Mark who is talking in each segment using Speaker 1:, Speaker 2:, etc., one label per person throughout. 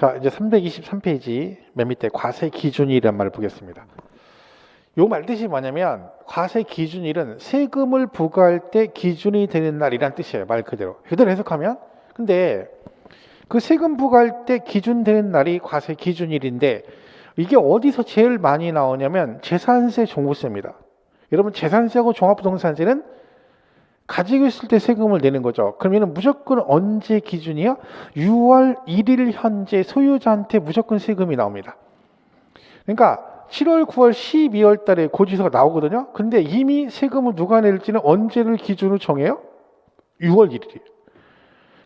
Speaker 1: 자, 이제 323페이지 맨 밑에 과세 기준일이란 말을 보겠습니다. 요 말 뜻이 뭐냐면 과세 기준일은 세금을 부과할 때 기준이 되는 날이란 뜻이에요. 말 그대로. 그대로 해석하면. 근데 그 세금 부과할 때 기준 되는 날이 과세 기준일인데 이게 어디서 제일 많이 나오냐면 재산세 종부세입니다. 여러분 재산세하고 종합부동산세는 가지고 있을 때 세금을 내는 거죠. 그러면 무조건 언제 기준이요? 6월 1일 현재 소유자한테 무조건 세금이 나옵니다. 그러니까 7월, 9월, 12월 달에 고지서가 나오거든요. 근데 이미 세금을 누가 낼지는 언제를 기준으로 정해요? 6월 1일이에요.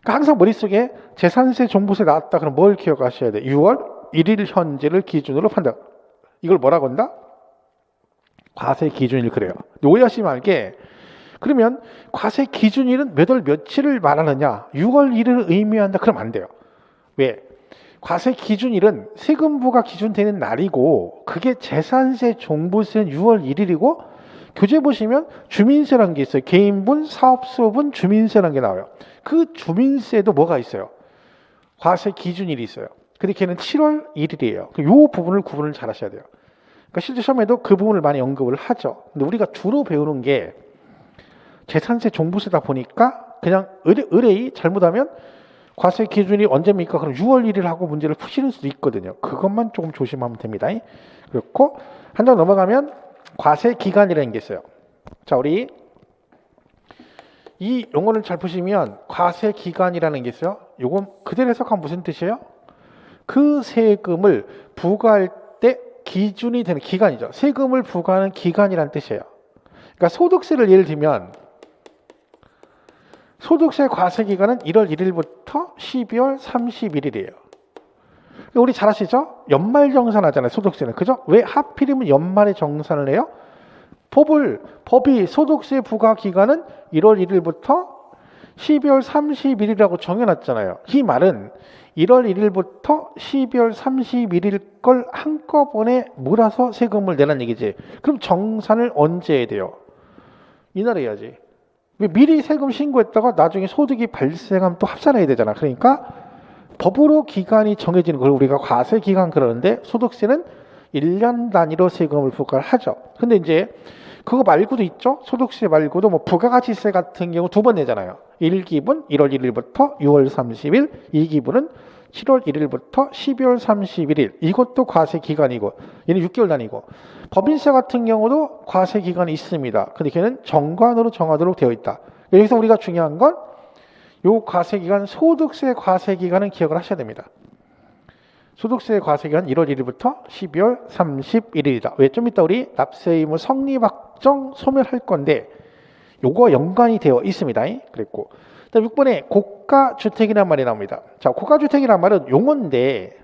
Speaker 1: 그러니까 항상 머릿속에 재산세 종부세 나왔다 그럼 뭘 기억하셔야 돼요? 6월 1일 현재를 기준으로 판단. 이걸 뭐라고 한다? 과세 기준일 그래요. 오해하시지 말게. 그러면 과세 기준일은 몇 월 며칠을 말하느냐? 6월 1일을 의미한다. 그럼 안 돼요. 왜? 과세 기준일은 세금 부과 기준되는 날이고 그게 재산세 종부세는 6월 1일이고 교재 보시면 주민세라는 게 있어요. 개인분, 사업소분, 주민세라는 게 나와요. 그 주민세도 뭐가 있어요? 과세 기준일이 있어요. 근데 걔는 7월 1일이에요. 이 부분을 구분을 잘 하셔야 돼요. 그러니까 실제 시험에도 그 부분을 많이 언급을 하죠. 근데 우리가 주로 배우는 게 재산세 종부세다 보니까 그냥 의뢰이 잘못하면 과세 기준이 언제입니까? 그럼 6월 1일 하고 문제를 푸시는 수도 있거든요. 그것만 조금 조심하면 됩니다. 그렇고 한 장 넘어가면 과세 기간이라는 게 있어요. 자, 우리 이 용어를 잘 보시면 과세 기간이라는 게 있어요. 요건 그대로 해석하면 무슨 뜻이에요? 그 세금을 부과할 때 기준이 되는 기간이죠. 세금을 부과하는 기간이라는 뜻이에요. 그러니까 소득세를 예를 들면 소득세 과세 기간은 1월 1일부터 12월 31일이에요. 우리 잘 아시죠? 연말 정산하잖아요. 소득세는. 그죠? 왜 하필이면 연말에 정산을 해요? 법이 소득세 부과 기간은 1월 1일부터 12월 31일이라고 정해놨잖아요. 이 말은 1월 1일부터 12월 31일 걸 한꺼번에 몰아서 세금을 내라는 얘기지. 그럼 정산을 언제 해야 돼요? 이날에 해야지. 왜 미리 세금 신고했다가 나중에 소득이 발생하면 또 합산해야 되잖아. 그러니까 법으로 기간이 정해지는 걸 우리가 과세 기간 그러는데 소득세는 1년 단위로 세금을 부과를 하죠. 근데 이제 그거 말고도 있죠. 소득세 말고도 뭐 부가가치세 같은 경우 두 번 내잖아요. 1기분 1월 1일부터 6월 30일, 2기분은 7월 1일부터 12월 31일. 이것도 과세 기간이고 얘는 6개월 단위고 법인세 같은 경우도 과세 기간이 있습니다. 근데 걔는 정관으로 정하도록 되어 있다. 여기서 우리가 중요한 건 요 과세 기간, 소득세 과세 기간은 기억을 하셔야 됩니다. 소득세 과세 기간 1월 1일부터 12월 31일이다. 왜? 좀 이따 우리 납세 의무 성립 확정 소멸할 건데 요거 연관이 되어 있습니다. 그랬고 그다음 6번에 고가주택이라는 말이 나옵니다. 자, 고가주택이라는 말은 용어인데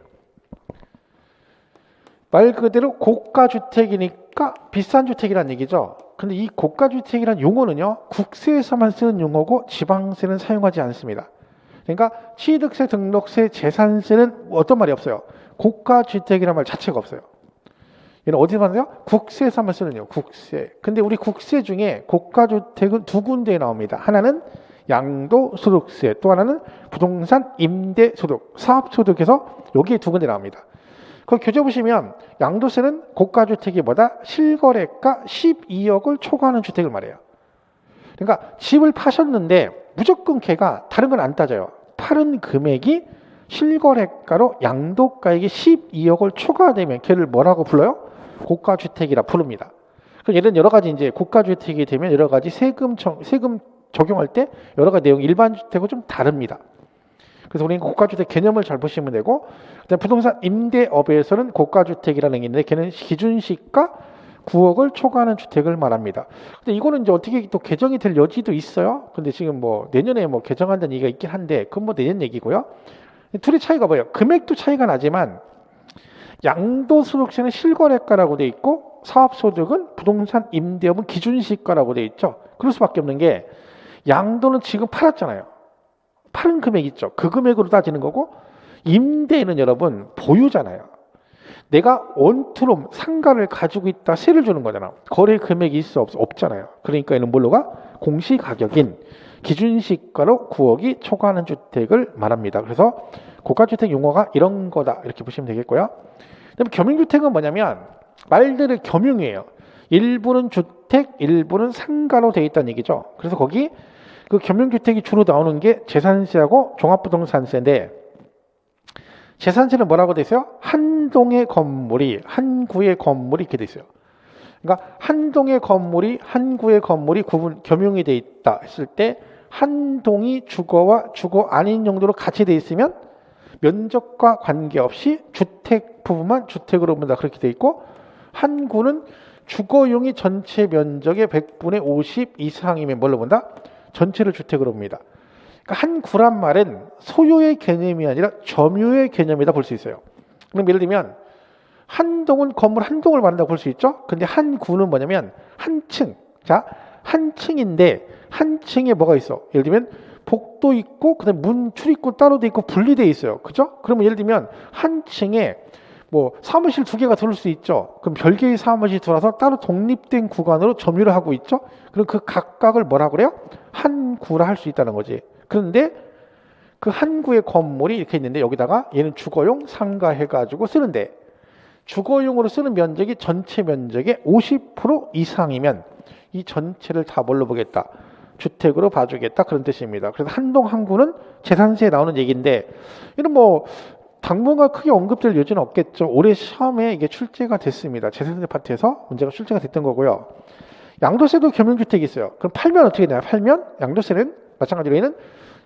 Speaker 1: 말 그대로 고가주택이니까 비싼 주택이란 얘기죠. 근데 이 고가주택이란 용어는요, 국세에서만 쓰는 용어고 지방세는 사용하지 않습니다. 그러니까 취득세, 등록세, 재산세는 어떤 말이 없어요. 고가주택이란 말 자체가 없어요. 얘는 어디서만 써요? 국세에서만 쓰는 용어, 국세. 근데 우리 국세 중에 고가주택은 두 군데에 나옵니다. 하나는 양도소득세, 또 하나는 부동산 임대소득, 사업소득에서 여기에 두 군데 나옵니다. 그 교재 보시면 양도세는 고가주택이 뭐다? 실거래가 12억을 초과하는 주택을 말해요. 그러니까 집을 파셨는데 무조건 걔가 다른 건 안 따져요. 파는 금액이 실거래가로 양도가액이 12억을 초과되면 걔를 뭐라고 불러요? 고가주택이라 부릅니다. 예를 여러 가지 이제 고가주택이 되면 여러 가지 세금 적용할 때 여러 가지 내용이 일반 주택과 좀 다릅니다. 그래서 우리는 고가주택 개념을 잘 보시면 되고, 그다음 부동산 임대업에서는 고가주택이라는 게 있는데, 걔는 기준시가 9억을 초과하는 주택을 말합니다. 근데 이거는 이제 어떻게 또 개정이 될 여지도 있어요. 근데 지금 뭐 내년에 뭐 개정한다는 얘기가 있긴 한데, 그건 뭐 내년 얘기고요. 둘의 차이가 뭐예요? 금액도 차이가 나지만, 양도소득세는 실거래가라고 돼 있고, 사업소득은 부동산 임대업은 기준시가라고 돼 있죠. 그럴 수밖에 없는 게, 양도는 지금 팔았잖아요. 파는 금액 있죠. 그 금액으로 따지는 거고 임대는 여러분 보유잖아요. 내가 원투룸 상가를 가지고 있다 세를 주는 거잖아. 거래 금액이 있어 없잖아요. 그러니까 얘는 뭘로 가? 공시가격인 기준시가로 9억이 초과하는 주택을 말합니다. 그래서 고가주택 용어가 이런 거다 이렇게 보시면 되겠고요. 그다음에 겸용주택은 뭐냐면 말 그대로 겸용이에요. 일부는 주택, 일부는 상가로 되어 있다는 얘기죠. 그래서 거기 그 겸용주택이 주로 나오는 게 재산세하고 종합부동산세인데, 재산세는 뭐라고 돼 있어요? 한 동의 건물이, 한 구의 건물이 이렇게 돼 있어요. 그러니까 한 동의 건물이, 한 구의 건물이 구분 겸용이 돼 있다 했을 때 한 동이 주거와 주거 아닌 용도로 같이 돼 있으면 면적과 관계없이 주택 부분만 주택으로 본다 그렇게 돼 있고, 한 구는 주거용이 전체 면적의 100분의 50 이상이면 뭘로 본다? 전체를 주택으로 봅니다. 그러니까 한 구란 말은 소유의 개념이 아니라 점유의 개념이다 볼 수 있어요. 그럼 예를 들면 한 동은 건물 한 동을 말한다고 볼 수 있죠. 근데 한 구는 뭐냐면 한 층. 자, 한 층인데 한 층에 뭐가 있어? 예를 들면 복도 있고 그다음에 문 출입구 따로 돼 있고 분리돼 있어요. 그죠? 그러면 예를 들면 한 층에 뭐 사무실 두 개가 들어올 수 있죠. 그럼 별개의 사무실이 들어와서 따로 독립된 구간으로 점유를 하고 있죠. 그럼 그 각각을 뭐라고 그래요? 한 구라 할 수 있다는 거지. 그런데 그 한 구의 건물이 이렇게 있는데 여기다가 얘는 주거용 상가 해가지고 쓰는데, 주거용으로 쓰는 면적이 전체 면적의 50% 이상이면 이 전체를 다 뭘로 보겠다? 주택으로 봐주겠다 그런 뜻입니다. 그래서 한동 한 구는 재산세에 나오는 얘기인데, 이런 뭐 당분간 크게 언급될 여지는 없겠죠. 올해 시험에 이게 출제가 됐습니다. 재산세 파트에서 문제가 출제가 됐던 거고요. 양도세도 겸용주택이 있어요. 그럼 팔면 어떻게 되나요? 팔면 양도세는 마찬가지로 얘는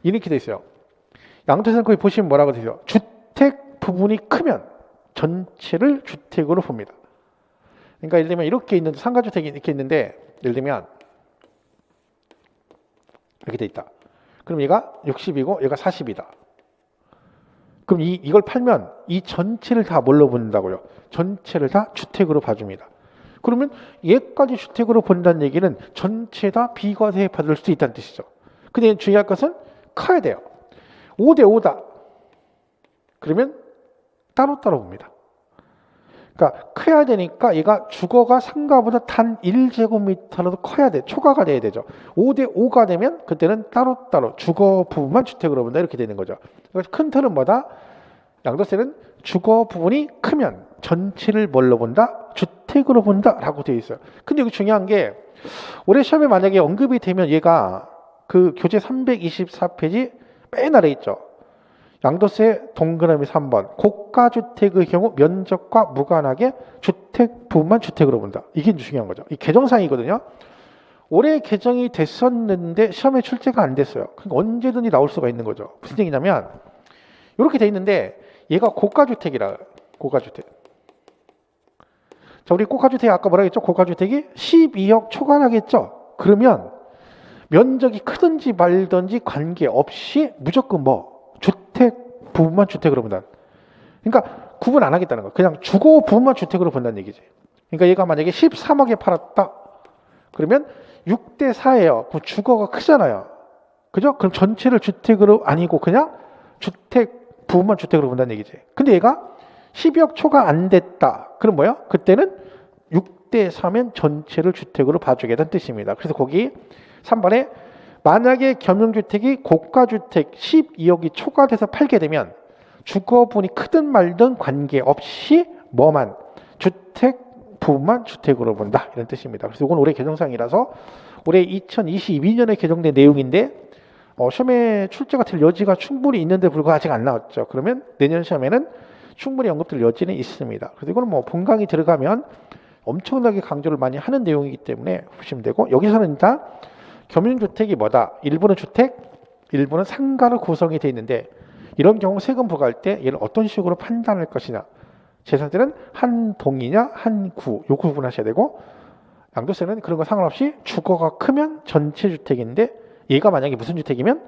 Speaker 1: 이렇게 돼 있어요. 양도세는 거기 보시면 뭐라고 되죠? 주택 부분이 크면 전체를 주택으로 봅니다. 그러니까 예를 들면 이렇게 있는 상가주택이 이렇게 있는데, 예를 들면 이렇게 돼 있다. 그럼 얘가 60이고 얘가 40이다. 그럼 이걸 팔면 이 전체를 다 뭘로 본다고요? 전체를 다 주택으로 봐줍니다. 그러면 얘까지 주택으로 본다는 얘기는 전체 다 비과세 받을 수 있다는 뜻이죠. 근데 중요할 것은 커야 돼요. 5대 5다. 그러면 따로따로 봅니다. 그러니까 커야 되니까 얘가 주거가 상가보다 단 1제곱미터라도 커야 돼. 초과가 돼야 되죠. 5대 5가 되면 그때는 따로따로 주거 부분만 주택으로 본다 이렇게 되는 거죠. 그래서 큰 틀은 뭐다? 양도세는 주거 부분이 크면 전체를 뭘로 본다? 주택으로 본다 라고 되어 있어요. 근데 여기 중요한 게 올해 시험에 만약에 언급이 되면 얘가 그 교재 324페이지 맨 아래 있죠. 양도세 동그라미 3번 고가주택의 경우 면적과 무관하게 주택 부분만 주택으로 본다. 이게 중요한 거죠. 이 개정사항이거든요. 올해 개정이 됐었는데 시험에 출제가 안 됐어요. 그러니까 언제든지 나올 수가 있는 거죠. 무슨 얘기냐면 이렇게 돼 있는데 얘가 고가주택이라. 고가주택. 자, 우리 고가주택 아까 뭐라 했죠? 고가주택이 12억 초과하겠죠. 그러면 면적이 크든지 말든지 관계없이 무조건 뭐 주택 부분만 주택으로 본다. 그러니까 구분 안 하겠다는 거. 그냥 주거 부분만 주택으로 본다는 얘기지. 그러니까 얘가 만약에 13억에 팔았다. 그러면 6대 4예요. 그럼 주거가 크잖아요. 그죠? 그럼 전체를 주택으로 아니고 그냥 주택 부분만 주택으로 본다는 얘기지. 근데 얘가 12억 초과 안 됐다. 그럼 뭐야? 그때는 6대 4면 전체를 주택으로 봐주겠다는 뜻입니다. 그래서 거기 3번에 만약에 겸용주택이 고가주택 12억이 초과돼서 팔게 되면 주거분이 크든 말든 관계없이 뭐만 주택 부분만 주택으로 본다 이런 뜻입니다. 그래서 이건 올해 개정사항이라서 올해 2022년에 개정된 내용인데 시험에 출제가 될 여지가 충분히 있는데 불구하고 아직 안 나왔죠. 그러면 내년 시험에는 충분히 언급될 여지는 있습니다. 그래서 이거는 뭐 본강이 들어가면 엄청나게 강조를 많이 하는 내용이기 때문에 보시면 되고, 여기서는 일단 겸용주택이 뭐다? 일부는 주택, 일부는 상가로 구성이 되어 있는데 이런 경우 세금 부과할 때 얘를 어떤 식으로 판단할 것이냐. 재산세는 한 동이냐 한 구, 요 구분하셔야 되고, 양도세는 그런 거 상관없이 주거가 크면 전체 주택인데 얘가 만약에 무슨 주택이면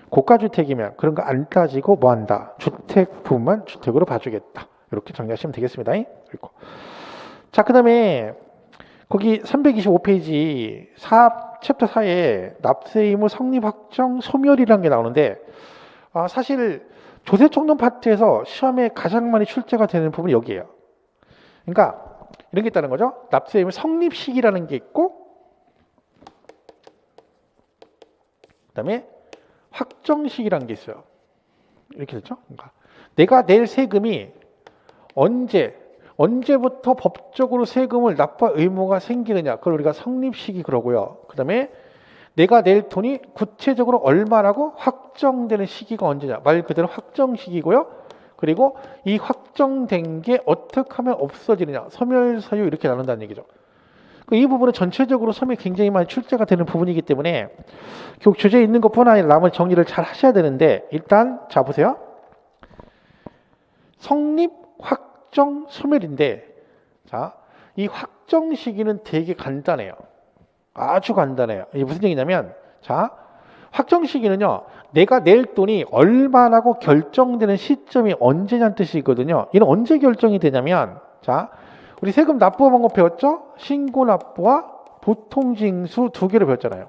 Speaker 1: 고가주택이면 그런 거 안 따지고 뭐 한다? 주택 부분만 주택으로 봐주겠다. 이렇게 정리하시면 되겠습니다. 그리고 자, 그 다음에 거기 325페이지 챕터 4에 납세 의무 성립 확정 소멸이라는 게 나오는데, 사실 조세총론 파트에서 시험에 가장 많이 출제가 되는 부분이 여기에요. 그러니까 이런 게 있다는 거죠. 납세 의무 성립 시기라는 게 있고 그다음에 확정식이라는 게 있어요. 이렇게 됐죠? 그러니까 내가 낼 세금이 언제부터 법적으로 세금을 납부할 의무가 생기느냐, 그걸 우리가 성립식이 그러고요. 그다음에 내가 낼 돈이 구체적으로 얼마라고 확정되는 시기가 언제냐, 말 그대로 확정식이고요. 그리고 이 확정된 게 어떻게 하면 없어지느냐, 소멸사유 이렇게 나눈다는 얘기죠. 이 부분은 전체적으로 섬이 굉장히 많이 출제가 되는 부분이기 때문에 교육 주제에 있는 것뿐 아니라 나머지 정리를 잘 하셔야 되는데, 일단 자 보세요. 성립, 확정, 소멸인데, 자, 이 확정 시기는 되게 간단해요. 아주 간단해요. 이게 무슨 얘기냐면, 자, 확정 시기는요, 내가 낼 돈이 얼마라고 결정되는 시점이 언제냐는 뜻이거든요. 이는 언제 결정이 되냐면, 자, 우리 세금 납부 방법 배웠죠? 신고납부와 보통징수 두 개를 배웠잖아요.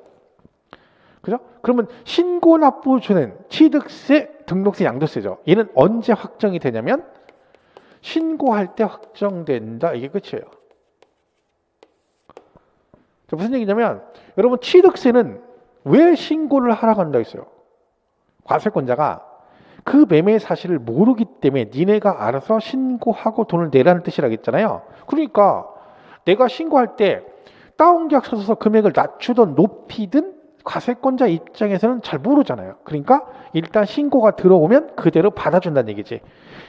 Speaker 1: 그죠? 그러면 신고납부주는 취득세, 등록세, 양도세죠. 얘는 언제 확정이 되냐면 신고할 때 확정된다. 이게 끝이에요. 자, 무슨 얘기냐면 여러분, 취득세는 왜 신고를 하라고 한다 했어요? 과세권자가 그 매매 사실을 모르기 때문에 니네가 알아서 신고하고 돈을 내라는 뜻이라고 했잖아요. 그러니까 내가 신고할 때 다운계약서 써서 금액을 낮추든 높이든 과세권자 입장에서는 잘 모르잖아요. 그러니까 일단 신고가 들어오면 그대로 받아준다는 얘기지.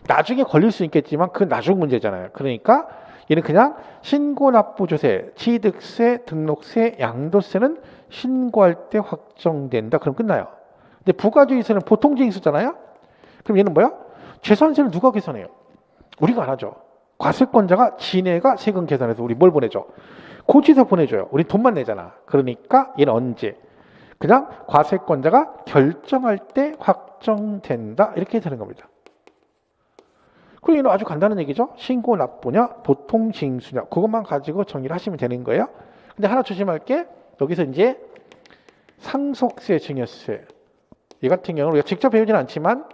Speaker 1: 나중에 걸릴 수 있겠지만 그건 나중 문제잖아요. 그러니까 얘는 그냥 신고납부조세, 취득세, 등록세, 양도세는 신고할 때 확정된다. 그럼 끝나요. 근데 부가주의세는 보통징수잖아요. 그럼 얘는 뭐야? 재산세는 누가 계산해요? 우리가 안 하죠. 과세권자가 지네가 세금 계산해서 우리 뭘 보내줘? 고지서 보내줘요. 우리 돈만 내잖아. 그러니까 얘는 언제? 그냥 과세권자가 결정할 때 확정된다. 이렇게 되는 겁니다. 그리고 얘는 아주 간단한 얘기죠. 신고 납부냐, 보통 징수냐, 그것만 가지고 정리를 하시면 되는 거예요. 근데 하나 조심할 게, 여기서 이제 상속세, 증여세, 이 같은 경우는 우리가 직접 배우지는 않지만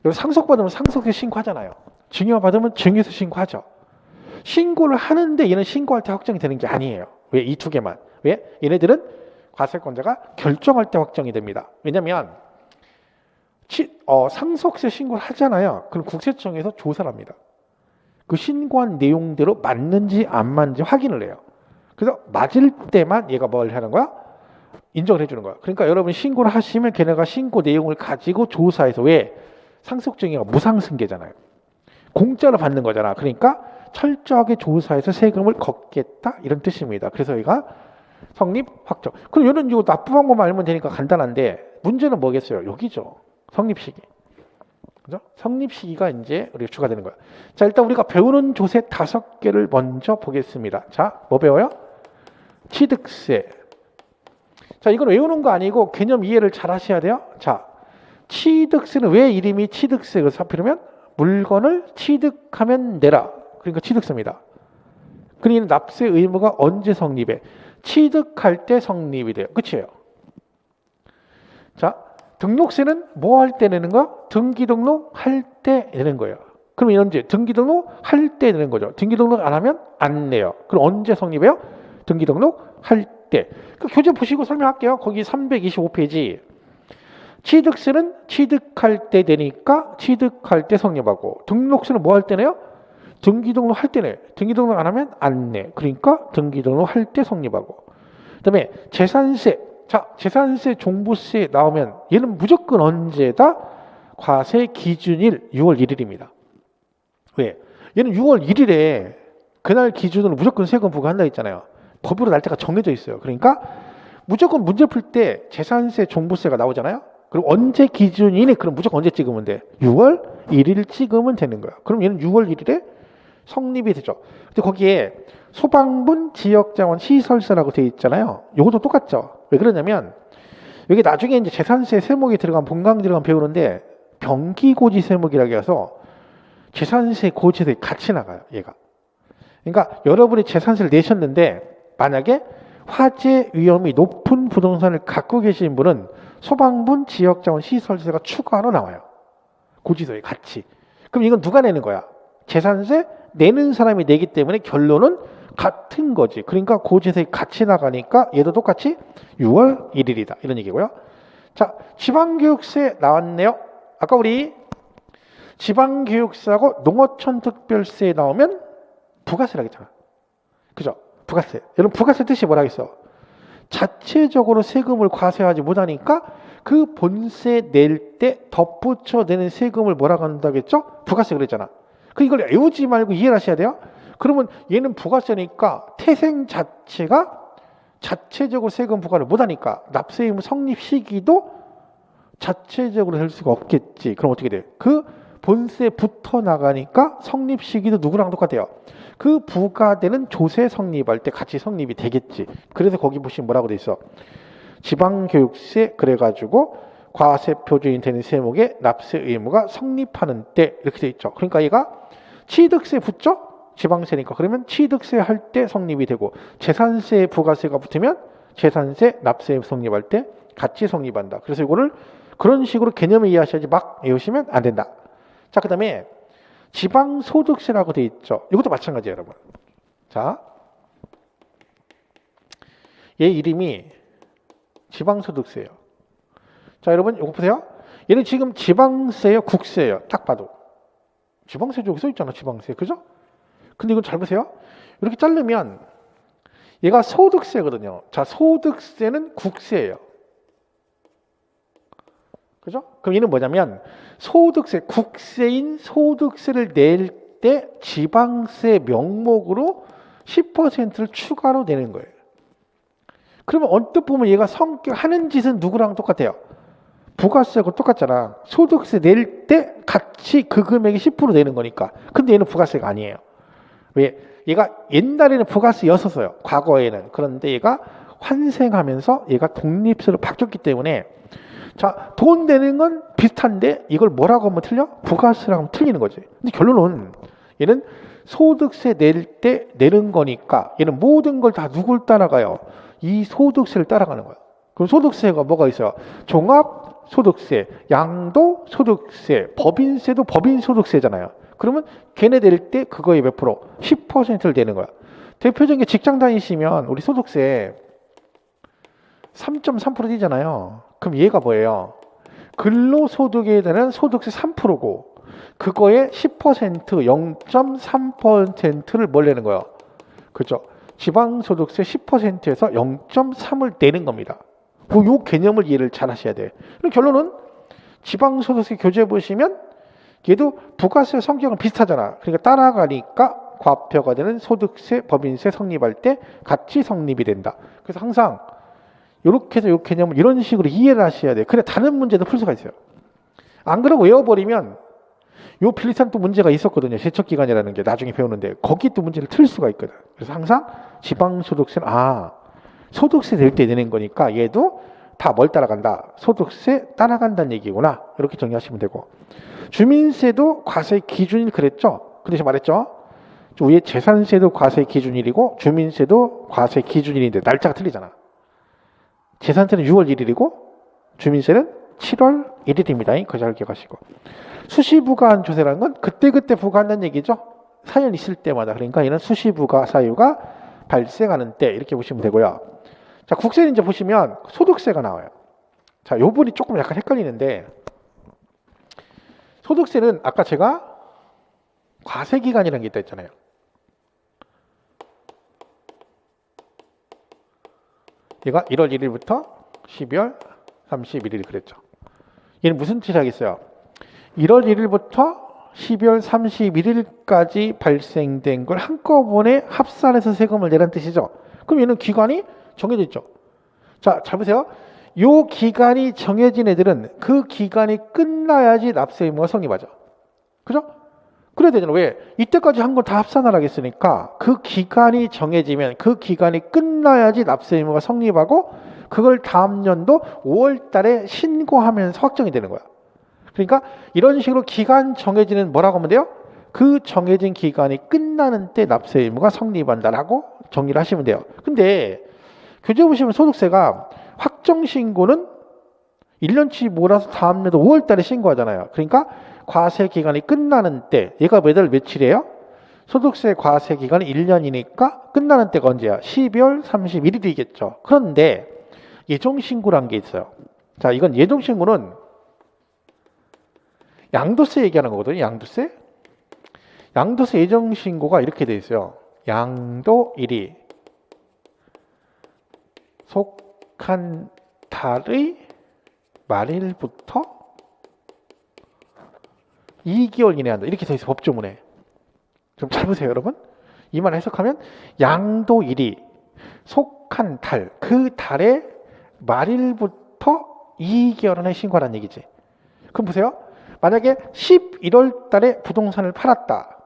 Speaker 1: 여기 상속받으면 상속세 신고하잖아요. 증여받으면 증여세 신고하죠. 신고를 하는데 얘는 신고할 때 확정이 되는 게 아니에요. 왜? 이 두 개만. 왜? 얘네들은 과세권자가 결정할 때 확정이 됩니다. 왜냐하면 상속세 신고를 하잖아요. 그럼 국세청에서 조사를 합니다. 그 신고한 내용대로 맞는지 안 맞는지 확인을 해요. 그래서 맞을 때만 얘가 뭘 하는 거야? 인정을 해주는 거야. 그러니까 여러분 신고를 하시면 걔네가 신고 내용을 가지고 조사해서, 왜? 상속증여가 무상승계잖아요. 공짜로 받는 거잖아. 그러니까 철저하게 조사해서 세금을 걷겠다, 이런 뜻입니다. 그래서 여기가 성립, 확정. 그럼 얘는 이거 납부 방법 알면 되니까 간단한데, 문제는 뭐겠어요? 여기죠. 성립 시기. 그죠? 성립 시기가 이제 우리가 추가되는 거예요. 자, 일단 우리가 배우는 조세 5개를 먼저 보겠습니다. 자, 뭐 배워요? 취득세. 자, 이건 외우는 거 아니고 개념 이해를 잘 하셔야 돼요. 자, 취득세는 왜 이름이 취득세가 하필이면 물건을 취득하면 내라. 그러니까 취득세입니다. 그러니 납세 의무가 언제 성립해? 취득할 때 성립이 돼요. 끝이에요. 자, 등록세는 뭐 할 때 내는 거? 등기 등록할 때 내는 거예요. 그럼 언제? 등기 등록할 때 내는 거죠. 등기 등록 안 하면 안 내요. 그럼 언제 성립해요? 등기 등록할 때. 그 교재 보시고 설명할게요. 거기 325페이지. 취득세는 취득할 때 되니까 취득할 때 성립하고, 등록세는 뭐 할 때 내요? 등기 등록할 때 내. 등기 등록 안 하면 안 내. 그러니까 등기 등록할 때 성립하고. 그다음에 재산세. 자, 재산세, 종부세 나오면 얘는 무조건 언제다? 과세 기준일 6월 1일입니다. 왜? 얘는 6월 1일에 그날 기준으로 무조건 세금 부과한다 했잖아요. 법으로 날짜가 정해져 있어요. 그러니까 무조건 문제 풀 때 재산세, 종부세가 나오잖아요. 그럼 언제 기준이니? 그럼 무조건 언제 찍으면 돼? 6월 1일 찍으면 되는 거야. 그럼 얘는 6월 1일에 성립이 되죠. 근데 거기에 소방분 지역자원 시설세라고 되어 있잖아요. 요것도 똑같죠. 왜 그러냐면 여기 나중에 이제 재산세 세목이 들어간 본강 들어간 배우는데 병기고지 세목이라고 해서 재산세 고지세 같이 나가요. 얘가. 그러니까 여러분이 재산세를 내셨는데 만약에 화재 위험이 높은 부동산을 갖고 계신 분은 소방분 지역자원 시설세가 추가로 나와요. 고지서에 같이. 그럼 이건 누가 내는 거야? 재산세 내는 사람이 내기 때문에 결론은 같은 거지. 그러니까 고지세액 같이 나가니까 얘도 똑같이 6월 1일이다. 이런 얘기고요. 자, 지방교육세 나왔네요. 아까 우리 지방교육세하고 농어촌 특별세 나오면 부가세라고 했잖아. 그죠? 부가세. 여러분 부가세 뜻이 뭐라겠어? 자체적으로 세금을 과세하지 못하니까 그 본세 낼 때 덧붙여 내는 세금을 뭐라고 한다겠죠? 부가세 그랬잖아. 그 이걸 외우지 말고 이해를 하셔야 돼요. 그러면 얘는 부가세니까 태생 자체가 자체적으로 세금 부과를 못하니까 납세 의무 성립 시기도 자체적으로 될 수가 없겠지. 그럼 어떻게 돼? 그 본세 붙어 나가니까 성립 시기도 누구랑 똑같아요? 그 부과되는 조세 성립할 때 같이 성립이 되겠지. 그래서 거기 보시면 뭐라고 돼 있어? 지방교육세 그래가지고 과세 표준이 되는 세목에 납세 의무가 성립하는 때 이렇게 돼 있죠. 그러니까 얘가 취득세 붙죠? 지방세니까. 그러면 취득세 할 때 성립이 되고 재산세 부가세가 붙으면 재산세 납세 성립할 때 같이 성립한다. 그래서 이거를 그런 식으로 개념을 이해하셔야지 막 외우시면 안 된다. 자, 그 다음에 지방소득세라고 돼 있죠. 이것도 마찬가지예요, 여러분. 자, 얘 이름이 지방소득세예요. 자, 여러분 이거 보세요. 얘는 지금 지방세예요, 국세예요. 딱 봐도 지방세 저기 써 있잖아, 지방세. 그죠? 근데 이건 잘 보세요. 이렇게 자르면 얘가 소득세거든요. 자, 소득세는 국세예요. 그죠? 그럼 얘는 뭐냐면 소득세, 국세인 소득세를 낼 때 지방세 명목으로 10%를 추가로 내는 거예요. 그러면 언뜻 보면 얘가 하는 짓은 누구랑 똑같아요? 부가세하고 똑같잖아. 소득세 낼 때 같이 그 금액이 10% 내는 거니까. 근데 얘는 부가세가 아니에요. 왜? 얘가 옛날에는 부가세였었어요. 과거에는. 그런데 얘가 환생하면서 얘가 독립세로 바뀌었기 때문에 자, 돈 내는 건 비슷한데 이걸 뭐라고 하면 틀려? 부가세라고 하면 틀리는 거지. 근데 결론은 얘는 소득세 낼 때 내는 거니까 얘는 모든 걸 다 누굴 따라가요? 이 소득세를 따라가는 거야. 그럼 소득세가 뭐가 있어요? 종합소득세, 양도소득세, 법인세도 법인소득세잖아요. 그러면 걔네 낼 때 그거에 몇 프로? 10%를 내는 거야. 대표적인 게 직장 다니시면 우리 소득세 3.3% 뛰잖아요. 그럼 얘가 뭐예요? 근로소득에 대한 소득세 3%고 그거에 10% 0.3%를 뭘 내는 거예요? 그렇죠? 지방소득세 10%에서 0.3을 내는 겁니다. 요 개념을 이해를 잘 하셔야 돼. 그럼 결론은 지방소득세 교재 보시면 얘도 부가세 성격은 비슷하잖아. 그러니까 따라가니까 과표가 되는 소득세, 법인세 성립할 때 같이 성립이 된다. 그래서 항상 이렇게 해서 이 개념을 이런 식으로 이해를 하셔야 돼요. 그래 다른 문제도 풀 수가 있어요. 안 그러고 외워버리면 요 비슷한 또 문제가 있었거든요. 세척기간이라는 게 나중에 배우는데 거기 또 문제를 틀 수가 있거든. 그래서 항상 지방소득세는 소득세 낼 때 내는 거니까 얘도 다 뭘 따라간다? 소득세 따라간다는 얘기구나. 이렇게 정리하시면 되고 주민세도 과세 기준일 그랬죠? 근데 제가 말했죠? 위에 재산세도 과세 기준일이고 주민세도 과세 기준일인데 날짜가 틀리잖아. 재산세는 6월 1일이고 주민세는 7월 1일입니다. 그거 잘 기억하시고 수시부가한 조세라는 건 그때그때 부과한다는 얘기죠. 사연 있을 때마다. 그러니까 얘는 수시부가 사유가 발생하는 때 이렇게 보시면 되고요. 자, 국세는 이제 보시면 소득세가 나와요. 자, 요 부분이 조금 약간 헷갈리는데 소득세는 아까 제가 과세기간이라는 게 있다 했잖아요. 얘가 1월 1일부터 12월 31일 그랬죠. 얘는 무슨 뜻이 하겠어요? 1월 1일부터 12월 31일까지 발생된 걸 한꺼번에 합산해서 세금을 내라는 뜻이죠. 그럼 얘는 기간이 정해져 있죠. 자, 잘 보세요. 요 기간이 정해진 애들은 그 기간이 끝나야지 납세 의무가 성립하죠. 그죠? 그래야 되잖아. 왜? 이때까지 한 걸 다 합산하라겠으니까 그 기간이 정해지면 그 기간이 끝나야지 납세 의무가 성립하고 그걸 다음 연도 5월 달에 신고하면서 확정이 되는 거야. 그러니까 이런 식으로 기간 정해지는 뭐라고 하면 돼요? 그 정해진 기간이 끝나는 때 납세 의무가 성립한다라고 정리를 하시면 돼요. 근데 교재 보시면 소득세가 확정 신고는 1년치 몰아서 다음 년도 5월 달에 신고하잖아요. 그러니까 과세 기간이 끝나는 때 얘가 매달 며칠이에요? 소득세 과세 기간이 1년이니까 끝나는 때가 언제야? 12월 31일이겠죠. 그런데 예정신고란 게 있어요. 자, 이건 예정신고는 양도세 얘기하는 거거든요. 양도세. 양도세 예정신고가 이렇게 돼 있어요. 양도일이 속한 달의 말일부터 2개월 이내에 한다. 이렇게 돼 있어요. 법조문에. 좀 잘 보세요, 여러분. 이 말 해석하면 양도일이 속한 달, 그 달의 말일부터 2개월 안에 신고하라는 얘기지. 그럼 보세요. 만약에 11월 달에 부동산을 팔았다.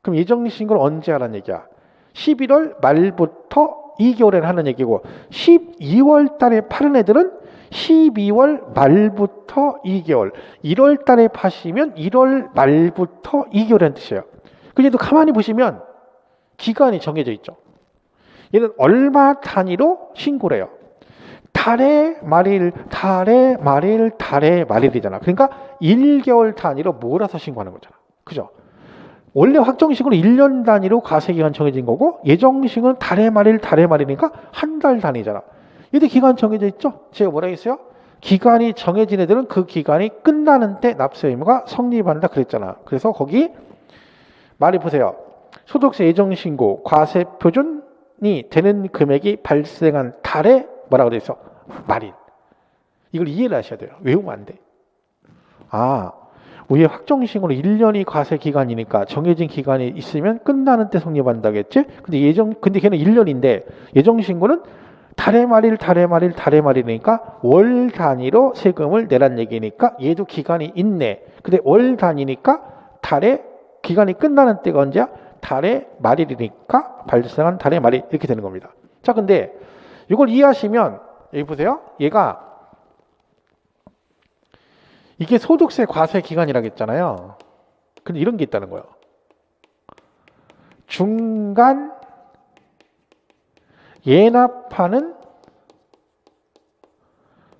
Speaker 1: 그럼 예정신고를 언제 하라는 얘기야? 11월 말부터 2개월에 하는 얘기고 12월 달에 파는 애들은 12월 말부터 2개월, 1월 달에 파시면 1월 말부터 2개월이라는 뜻이에요. 그래도 가만히 보시면 기간이 정해져 있죠. 얘는 얼마 단위로 신고를 해요. 달의 말일, 달의 말일, 달의 말일이잖아. 그러니까 1개월 단위로 몰아서 신고하는 거잖아. 그죠? 원래 확정식으로 1년 단위로 과세기간 정해진 거고 예정식은 달의 말일, 달의 말이니까 한 달 단위잖아. 얘도 기간 정해져 있죠? 제가 뭐라 했어요? 기간이 정해진 애들은 그 기간이 끝나는 때 납세 의무가 성립한다 그랬잖아. 그래서 거기 말이 보세요. 소득세 예정신고 과세 표준이 되는 금액이 발생한 달에 뭐라고 돼 있어? 말일. 이걸 이해를 하셔야 돼요. 외우면 안 돼. 아, 위에 확정신고로 1년이 과세 기간이니까 정해진 기간이 있으면 끝나는 때 성립한다겠지? 근데 걔는 1년인데 예정신고는 달의 말일, 달의 말일, 달의 말이니까 월 단위로 세금을 내란 얘기니까 얘도 기간이 있네. 근데 월 단위니까 달의 기간이 끝나는 때가 언제야? 달의 말일이니까 발생한 달의 말일 이렇게 되는 겁니다. 자, 근데 이걸 이해하시면 여기 보세요. 얘가 이게 소득세 과세 기간이라고 했잖아요. 근데 이런 게 있다는 거예요. 중간 예납하는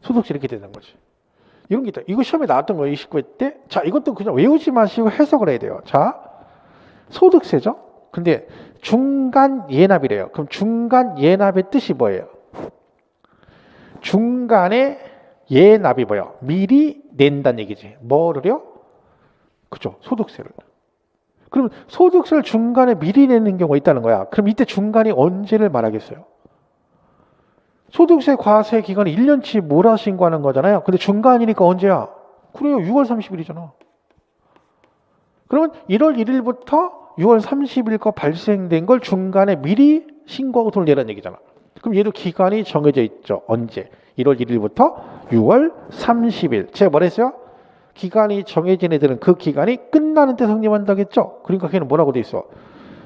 Speaker 1: 소득세 이렇게 되는 거지. 이런 게 있다. 이거 시험에 나왔던 거예요. 29회 때. 자, 이것도 그냥 외우지 마시고 해석을 해야 돼요. 자, 소득세죠. 근데 중간 예납이래요. 그럼 중간 예납의 뜻이 뭐예요? 중간에 예납이 뭐예요? 미리 낸다는 얘기지. 뭐를요? 그죠? 소득세를. 그럼 소득세를 중간에 미리 내는 경우가 있다는 거야. 그럼 이때 중간이 언제를 말하겠어요? 소득세 과세 기간이 1년치 몰아 신고하는 거잖아요. 근데 중간이니까 언제야? 그래요. 6월 30일이잖아. 그러면 1월 1일부터 6월 30일 거 발생된 걸 중간에 미리 신고하고 돈을 내라는 얘기잖아. 그럼 얘도 기간이 정해져 있죠. 언제? 1월 1일부터 6월 30일. 제가 뭐랬어요? 기간이 정해진 애들은 그 기간이 끝나는 때 성립한다겠죠? 그러니까 걔는 뭐라고 돼 있어?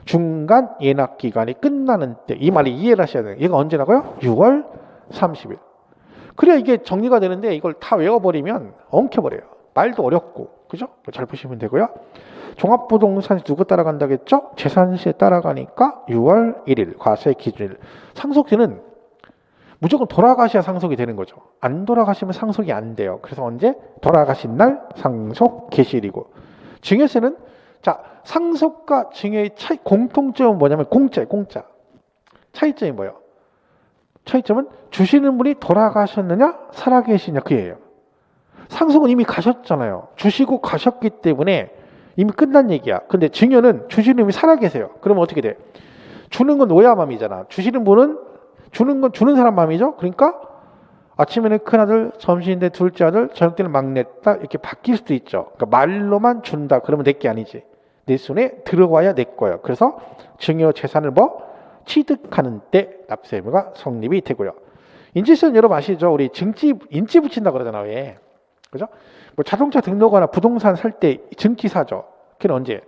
Speaker 1: 중간 예납 기간이 끝나는 때. 이 말이 이해를 하셔야 돼요. 얘가 언제라고요? 6월 30일. 그래야 이게 정리가 되는데 이걸 다 외워버리면 엉켜버려요. 말도 어렵고. 그죠? 잘 보시면 되고요. 종합부동산세 누구 따라간다겠죠? 재산세 따라가니까 6월 1일 과세 기준일. 상속세는 무조건 돌아가셔야 상속이 되는 거죠. 안 돌아가시면 상속이 안 돼요. 그래서 언제? 돌아가신 날 상속 개시일이고. 증여세는 자, 상속과 증여의 차이, 공통점은 뭐냐면 공짜. 차이점이 뭐예요? 차이점은 주시는 분이 돌아가셨느냐 살아계시냐 그예요. 상속은 이미 가셨잖아요. 주시고 가셨기 때문에 이미 끝난 얘기야. 근데 증여는 주시는 분이 살아계세요. 그러면 어떻게 돼? 주는 건 노야 맘이잖아. 주시는 분은 주는 건 주는 사람 마음이죠. 그러니까 아침에는 큰아들, 점심인데 둘째 아들, 저녁 때는 막내딸 이렇게 바뀔 수도 있죠. 그러니까 말로만 준다. 그러면 내 게 아니지. 내 손에 들어와야 내 거예요. 그래서 증여 재산을 취득하는 때 납세 의무가 성립이 되고요. 인지세는 여러분 아시죠? 우리 인지 붙인다 그러잖아요. 왜? 그죠? 뭐 자동차 등록하거나 부동산 살 때 증기 사죠. 그게 언제?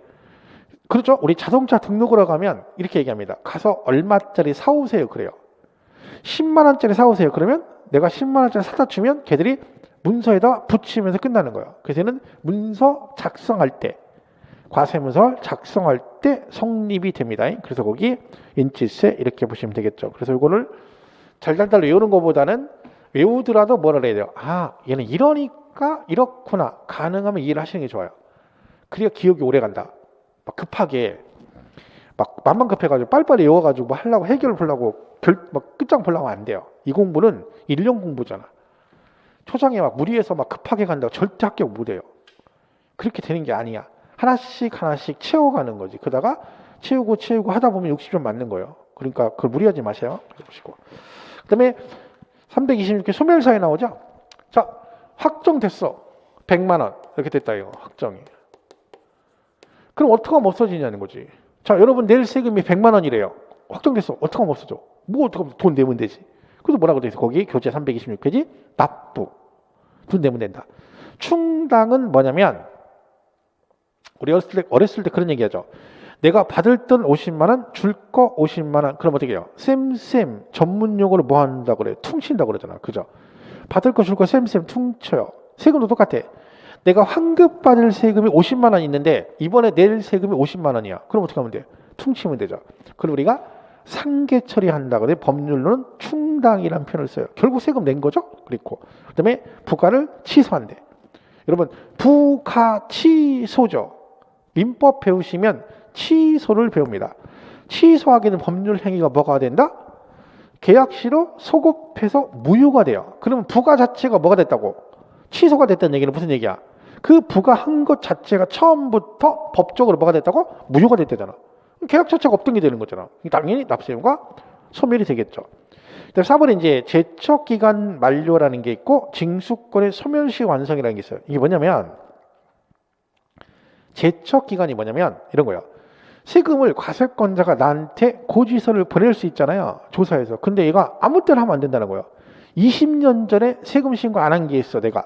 Speaker 1: 그렇죠? 우리 자동차 등록을 하고 가면 이렇게 얘기합니다. 가서 얼마짜리 사오세요. 그래요. 10만 원짜리 사오세요. 그러면 내가 10만 원짜리 사다 주면 걔들이 문서에다 붙이면서 끝나는 거예요. 그래서 얘는 문서 작성할 때 과세문서를 작성할 때 성립이 됩니다. 그래서 거기 인지세 이렇게 보시면 되겠죠. 그래서 이거를 달달달 외우는 것보다는 외우더라도 뭐라 해야 돼요? 아, 얘는 이러니까 이렇구나. 가능하면 이해를 하시는 게 좋아요. 그래야 기억이 오래 간다. 막 급하게 막 맘만 급해가지고 빨리빨리 외워가지고 뭐 하려고 해결을 보려고 막 끝장 보려고 안 돼요. 이 공부는 1년 공부잖아. 초장에 막 무리해서 막 급하게 간다고 절대 합격 못 해요. 그렇게 되는 게 아니야. 하나씩 하나씩 채워가는 거지. 그러다가 채우고 하다 보면 60점 맞는 거예요. 그러니까 그걸 무리하지 마세요. 보시고. 그다음에 326개 소멸사에 나오죠. 자, 확정됐어. 100만 원 이렇게 됐다 이거 확정이. 그럼 어떻게 하면 없어지냐는 거지. 자, 여러분 내일 세금이 100만 원이래요. 확정됐어. 어떻게 하면 없어져? 뭐 어떻게 하면 돈 내면 되지. 그래서 뭐라고 돼 있어? 거기 교재 326페이지 납부. 돈 내면 된다. 충당은 뭐냐면 우리 어렸을 때 그런 얘기하죠. 내가 받을 돈 50만 원, 줄 거 50만 원. 그럼 어떻게 해요? 쌤 전문 용어로 뭐 한다고 그래? 퉁친다고 그러잖아. 그죠? 받을 거 줄 거 쌤 퉁쳐요. 세금도 똑같아. 내가 환급 받을 세금이 50만 원 있는데 이번에 낼 세금이 50만 원이야. 그럼 어떻게 하면 돼? 퉁치면 되죠. 그럼 우리가 상계 처리한다고 해. 법률로는 충당이라는 표현을 써요. 결국 세금 낸 거죠. 그리고 그다음에 부가를 취소한대. 여러분 부가 취소죠. 민법 배우시면 취소를 배웁니다. 취소하게 된 법률 행위가 뭐가 된다? 계약시로 소급해서 무효가 돼요. 그러면 부가 자체가 뭐가 됐다고? 취소가 됐다는 얘기는 무슨 얘기야? 그 부가한 것 자체가 처음부터 법적으로 뭐가 됐다고? 무효가 됐다잖아. 계약 자체가 없던 게 되는 거잖아. 당연히 납세금과 소멸이 되겠죠. 4번에 이제 제척기간 만료라는 게 있고 징수권의 소멸시 완성이라는 게 있어요. 이게 뭐냐면 제척기간이 뭐냐면 이런 거예요. 세금을 과세권자가 나한테 고지서를 보낼 수 있잖아요. 조사해서. 근데 얘가 아무 때나 하면 안 된다는 거예요. 20년 전에 세금 신고 안 한 게 있어 내가.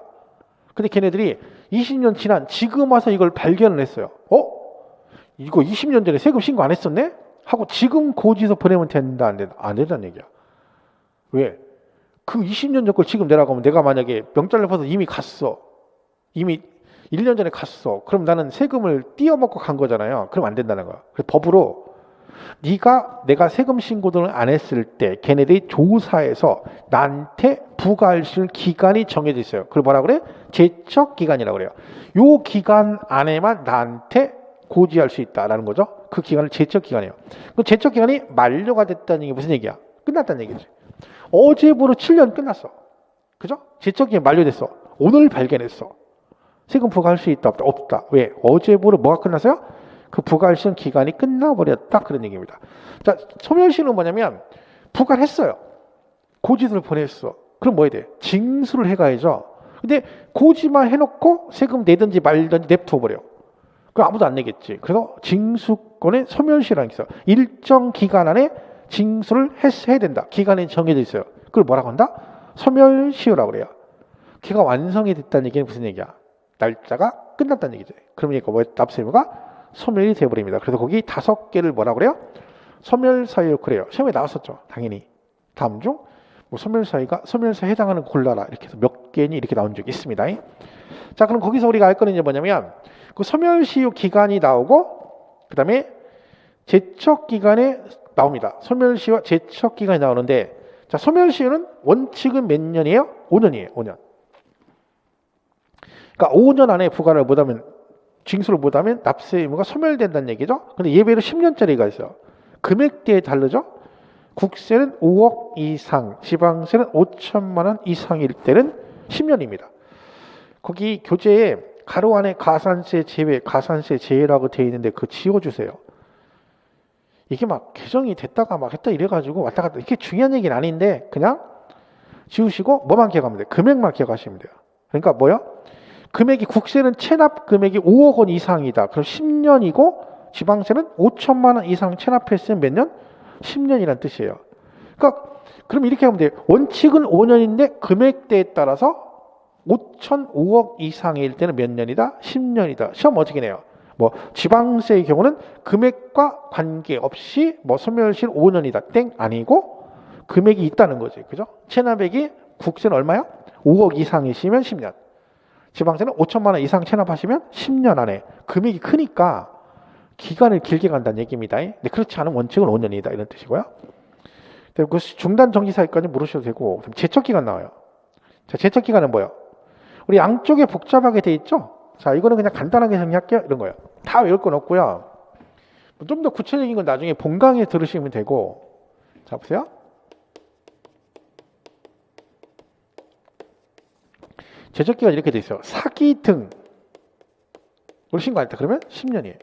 Speaker 1: 근데 걔네들이 20년 지난 지금 와서 이걸 발견을 했어요. 이거 20년 전에 세금 신고 안 했었네? 하고 지금 고지서 보내면 된다 안 된다? 안 된다는 얘기야. 왜? 그 20년 전 걸 지금 내라고 하면 내가 만약에 명찰 내봐서 이미 갔어. 이미 1년 전에 갔어. 그럼 나는 세금을 띄어먹고 간 거잖아요. 그럼 안 된다는 거야. 그래서 법으로 내가 세금 신고를 안 했을 때 걔네들이 조사해서 나한테 부과할 수 있는 기간이 정해져 있어요. 그걸 뭐라 그래? 제척기간이라고 그래요. 요 기간 안에만 나한테 고지할 수 있다라는 거죠. 그 기간을 제척기간이에요. 그 제척기간이 만료가 됐다는 게 무슨 얘기야? 끝났다는 얘기지. 어제부로 7년 끝났어. 그죠? 제척기간 만료됐어. 오늘 발견했어. 세금 부과할 수 있다 없다? 없다. 왜? 어제부로 뭐가 끝났어요? 그 부과할 수 있는 기간이 끝나버렸다. 그런 얘기입니다. 자, 소멸시는 뭐냐면 부과를 했어요. 고지서를 보냈어. 그럼 뭐 해야 돼? 징수를 해가야죠. 근데 고지만 해놓고 세금 내든지 말든지 냅둬버려. 그럼 아무도 안 내겠지. 그래서 징수권의 소멸시라는 게 있어요. 일정 기간 안에 징수를 해야 된다. 기간이 정해져 있어요. 그걸 뭐라고 한다? 소멸시효라고 그래요. 걔가 완성이 됐다는 얘기는 무슨 얘기야? 날짜가 끝났다는 얘기죠. 그러면 이거 뭐 납세의무가 소멸이 되어버립니다. 그래서 거기 5개를 뭐라고 그래요? 소멸사유 그래요. 시험에 나왔었죠. 당연히. 다음 중 뭐 소멸사에 해당하는 거 골라라. 이렇게 해서 몇 개니 이렇게 나온 적이 있습니다. 자, 그럼 거기서 우리가 알 거는 이제 뭐냐면 그 소멸시효 기간이 나오고 그 다음에 제척기간에 나옵니다. 소멸시효와 제척기간이 나오는데 자, 소멸시효는 원칙은 몇 년이에요? 5년이에요. 5년. 그러니까 5년 안에 부과를 못하면 징수를 못하면 납세 의무가 소멸된다는 얘기죠. 근데 예외로 10년짜리가 있어요. 금액대에 다르죠. 국세는 5억 이상, 지방세는 5천만 원 이상일 때는 10년입니다. 거기 교재에 가로 안에 가산세 제외라고 되어 있는데 그거 지워주세요. 이게 막 개정이 됐다가 막 했다 이래가지고 왔다 갔다 이게 중요한 얘기는 아닌데 그냥 지우시고 뭐만 기억하면 돼요. 금액만 기억하시면 돼요. 그러니까 뭐요? 금액이 국세는 체납 금액이 5억 원 이상이다. 그럼 10년이고 지방세는 5천만 원 이상 체납했으면 몇 년? 10년이란 뜻이에요. 그러니까 그럼 이렇게 하면 돼요. 원칙은 5년인데 금액대에 따라서 5억 이상일 때는 몇 년이다? 10년이다. 시험 어떻게 내요? 뭐 지방세의 경우는 금액과 관계없이 뭐 소멸시효 5년이다. 땡 아니고 금액이 있다는 거지. 그죠? 체납액이 국세는 얼마야? 5억 이상이시면 10년. 지방세는 5천만 원 이상 체납하시면 10년 안에 금액이 크니까 기간을 길게 간다는 얘기입니다. 근데 그렇지 않은 원칙은 5년이다 이런 뜻이고요. 그 중단 정지사유까지 물으셔도 되고 제척기간 나와요. 자, 제척기간은 뭐예요? 우리 양쪽에 복잡하게 돼 있죠? 자, 이거는 그냥 간단하게 정리할게요. 이런 거예요. 다 외울 건 없고요. 좀 더 구체적인 건 나중에 본강에 들으시면 되고. 자, 보세요. 제적기가 이렇게 돼 있어요. 사기 등을 신고 안 했다. 그러면 10년이에요.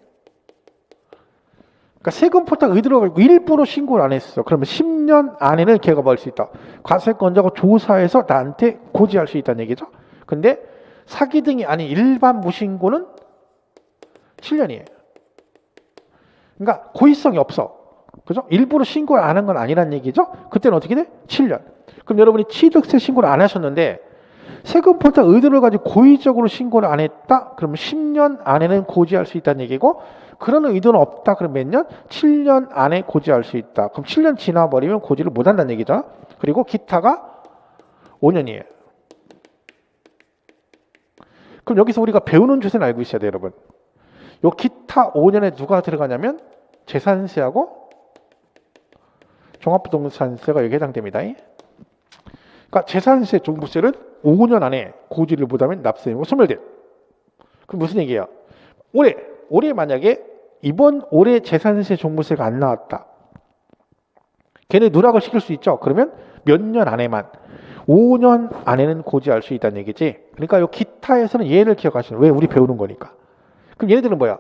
Speaker 1: 그러니까 세금 포탈 의도로 가지고 일부러 신고를 안 했어. 그러면 10년 안에는 걔가 뭐 할 수 있다. 과세권자가 조사해서 나한테 고지할 수 있다는 얘기죠. 근데 사기 등이 아닌 일반 무신고는 7년이에요. 그러니까 고의성이 없어. 그죠? 일부러 신고를 안 한 건 아니란 얘기죠. 그때는 어떻게 돼? 7년. 그럼 여러분이 취득세 신고를 안 하셨는데 세금 포탈 의도를 가지고 고의적으로 신고를 안 했다? 그러면 10년 안에는 고지할 수 있다는 얘기고, 그런 의도는 없다. 그럼 몇 년? 7년 안에 고지할 수 있다. 그럼 7년 지나버리면 고지를 못 한다는 얘기죠. 그리고 기타가 5년이에요. 그럼 여기서 우리가 배우는 주제는 알고 있어야 돼요, 여러분. 요 기타 5년에 누가 들어가냐면 재산세하고 종합부동산세가 여기 해당됩니다. 그러니까 재산세, 종부세를 5년 안에 고지를 못하면 납세의무가 소멸돼요. 그럼 무슨 얘기예요? 올해 만약에 이번 올해 재산세, 종부세가 안 나왔다. 걔네 누락을 시킬 수 있죠. 그러면 몇 년 안에만 5년 안에는 고지할 수 있다는 얘기지. 그러니까 요 기타에서는 얘를 기억하시는. 왜? 우리 배우는 거니까. 그럼 얘네들은 뭐야?